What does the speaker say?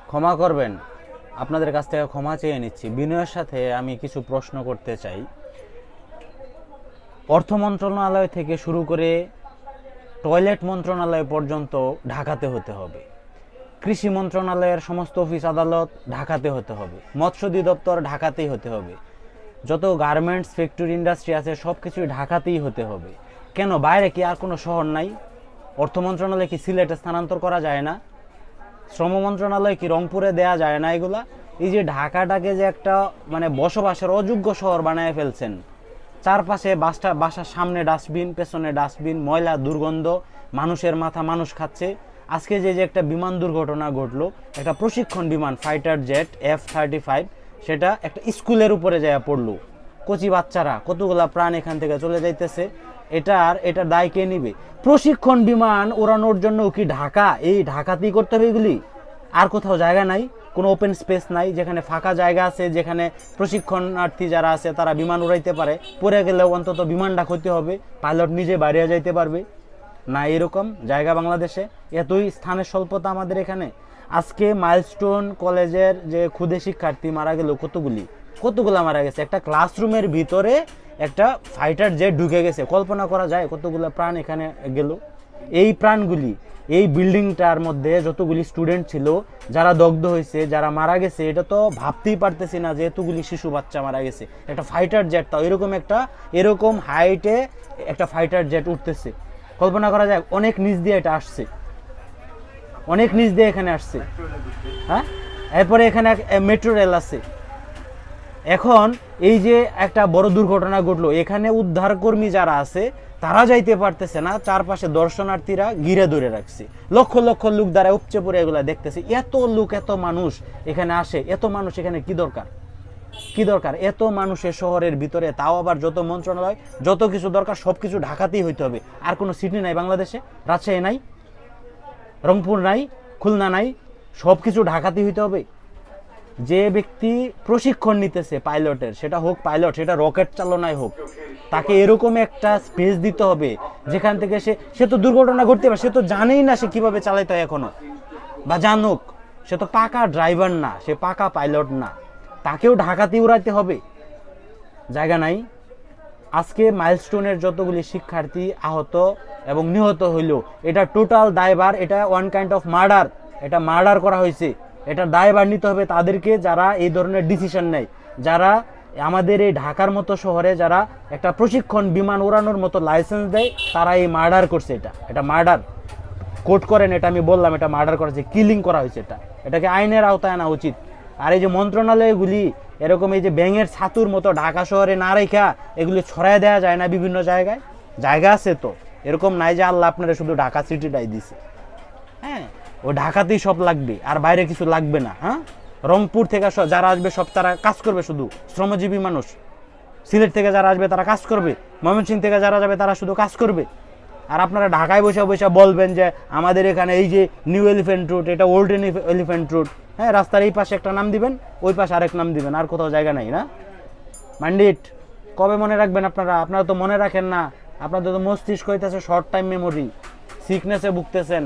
ক্ষমা করবেন, আপনাদের কাছ থেকে ক্ষমা চেয়ে নিচ্ছি। বিনয়ের সাথে আমি কিছু প্রশ্ন করতে চাই। অর্থ মন্ত্রণালয় থেকে শুরু করে টয়লেট মন্ত্রণালয় পর্যন্ত ঢাকাতে হতে হবে। কৃষি মন্ত্রণালয়ের সমস্ত অফিস আদালত ঢাকাতে হতে হবে। মৎস্য অধিদপ্তর ঢাকাতেই হতে হবে। যত গার্মেন্টস ফ্যাক্টরি ইন্ডাস্ট্রি আছে সব কিছুই ঢাকাতেই হতে হবে। কেন, বাইরে কি আর কোনো শহর নাই? অর্থ মন্ত্রণালয় কি সিলেটে স্থানান্তর করা যায় না? শ্রম মন্ত্রণালয় কি রংপুরে দেয়া যায় না? এগুলা এই যে ঢাকাটাকে যে একটা মানে বসবাসের অযোগ্য শহর বানায় ফেলছেন। চারপাশে বাসার সামনে ডাস্টবিন, পেছনে ডাস্টবিন, ময়লা, দুর্গন্ধ, মানুষের মাথা মানুষ খাচ্ছে। আজকে যে যে একটা বিমান দুর্ঘটনা ঘটলো, একটা প্রশিক্ষণ বিমান ফাইটার জেট F-35, সেটা একটা স্কুলের উপরে যায় পড়লো। কচি বাচ্চারা কতগুলা প্রাণ এখান থেকে চলে যাইতেছে। এটার দায় কে নিবে? প্রশিক্ষণ বিমান ওড়ানোর জন্য কি ঢাকা, এই ঢাকাতেই করতে হবে এগুলি? আর কোথাও জায়গা নাই? কোনো ওপেন স্পেস নাই যেখানে ফাঁকা জায়গা আছে, যেখানে প্রশিক্ষণার্থী যারা আছে তারা বিমান উড়াইতে পারে? পড়ে গেলেও অন্তত বিমানটা ক্ষতি হবে, পাইলট নিজে বাইরে যাইতে পারবে না। এরকম জায়গা বাংলাদেশে, এতই স্থানের স্বল্পতা আমাদের এখানে। আজকে মাইলস্টোন কলেজের যে ক্ষুদে শিক্ষার্থী মারা গেল, কতগুলা মারা গেছে। একটা ক্লাসরুমের ভিতরে একটা ফাইটার জেট ঢুকে গেছে। কল্পনা করা যায় কতগুলো প্রাণ এখানে গেল। এই প্রাণগুলি, এই বিল্ডিংটার মধ্যে যতগুলি স্টুডেন্ট ছিল, যারা দগ্ধ হয়েছে, যারা মারা গেছে, এটা তো ভাবতেই পারতেছি না যে এতগুলি শিশু বাচ্চা মারা গেছে। একটা ফাইটার জেট, তাও এরকম হাইটে একটা ফাইটার জেট উঠতেছে। কল্পনা করা যায় অনেক নিচ দিয়ে এটা আসছে, অনেক নিচ দিয়ে এখানে আসছে। হ্যাঁ, এরপরে এখানে মেট্রো রেল আছে। এখন এই যে একটা বড় দুর্ঘটনা ঘটলো, এখানে উদ্ধারকর্মী যারা আছে তারা যাইতে পারতেছে না, চারপাশে দর্শনার্থীরা ঘিরে ধরে রাখছে। লক্ষ লক্ষ লোক দ্বারা উপচে পড়ে এগুলা দেখতেছে। এত লোক, এত মানুষ এখানে আসে, এত মানুষ এখানে কি দরকার? এত মানুষের শহরের ভিতরে, তাও আবার যত মন্ত্রণালয়, যত কিছু দরকার সবকিছু ঢাকাতেই হইতে হবে। আর কোনো সিটি নাই বাংলাদেশে? রাজশাহী নাই, রংপুর নাই, খুলনা নাই, সবকিছু ঢাকাতেই হইতে হবে। যে ব্যক্তি প্রশিক্ষণ নিতেছে পাইলটের, সেটা হোক পাইলট, সেটা রকেট চালনায় হোক, তাকে এরকম একটা স্পেস দিতে হবে যেখান থেকে সে তো দুর্ঘটনা ঘটতে পারে, সে তো জানেই না সে কিভাবে চালাইতে হয় এখনো, বা জানুক, সে তো পাকা ড্রাইভার না, সে পাকা পাইলট না, তাকেও ঢাকাতেই উড়াইতে হবে। জায়গা নাই। আজকে মাইলস্টোনের যতগুলি শিক্ষার্থী আহত এবং নিহত হইল, এটা টোটাল দায়ভার, এটা ওয়ান কাইন্ড অফ মার্ডার, এটা মার্ডার করা হয়েছে। এটা দায়ভার নিতে হবে তাদেরকে, যারা এই ধরনের ডিসিশন নেয়, যারা আমাদের এই ঢাকার মতো শহরে যারা একটা প্রশিক্ষণ বিমান উড়ানোর মতো লাইসেন্স দেয়, তারা এই মার্ডার করছে। এটা মার্ডার। কোর্ট করেন, এটা আমি বললাম, এটা মার্ডার করেছে, কিলিং করা হয়েছে। এটাকে আইনের আওতায় আনা উচিত। আর এই যে মন্ত্রণালয়গুলি এরকম এই যে ব্যাঙের ছাতুর মতো ঢাকা শহরে না রেখা এগুলি ছড়ায় দেওয়া যায় না বিভিন্ন জায়গায়? জায়গা আছে তো, এরকম নাই যে আল্লাহ আপনারা শুধু ঢাকা সিটিটাই দিছে। হ্যাঁ, ও ঢাকাতেই সব লাগবে, আর বাইরে কিছু লাগবে না। হ্যাঁ, রংপুর থেকে যারা আসবে সব তারা কাজ করবে, শুধু শ্রমজীবী মানুষ। সিলেট থেকে যারা আসবে তারা কাজ করবে, ময়মনসিংহ থেকে যারা যাবে তারা শুধু কাজ করবে। আর আপনারা ঢাকায় বসে বসে বলবেন যে আমাদের এখানে এই যে নিউ এলিফ্যান্ট রোড, এটা ওল্ড এলিফ্যান্ট রোড। হ্যাঁ, রাস্তার এই পাশে একটা নাম দিবেন, ওই পাশে আরেক নাম দিবেন, আর কোথাও জায়গা নাই না? মান্ডিট, কবে মনে রাখবেন আপনারা তো মনে রাখেন না। আপনাদের তো মস্তিষ্ক হইতেছে শর্ট টাইম মেমোরি, সিকনেসে ভুগতেছেন।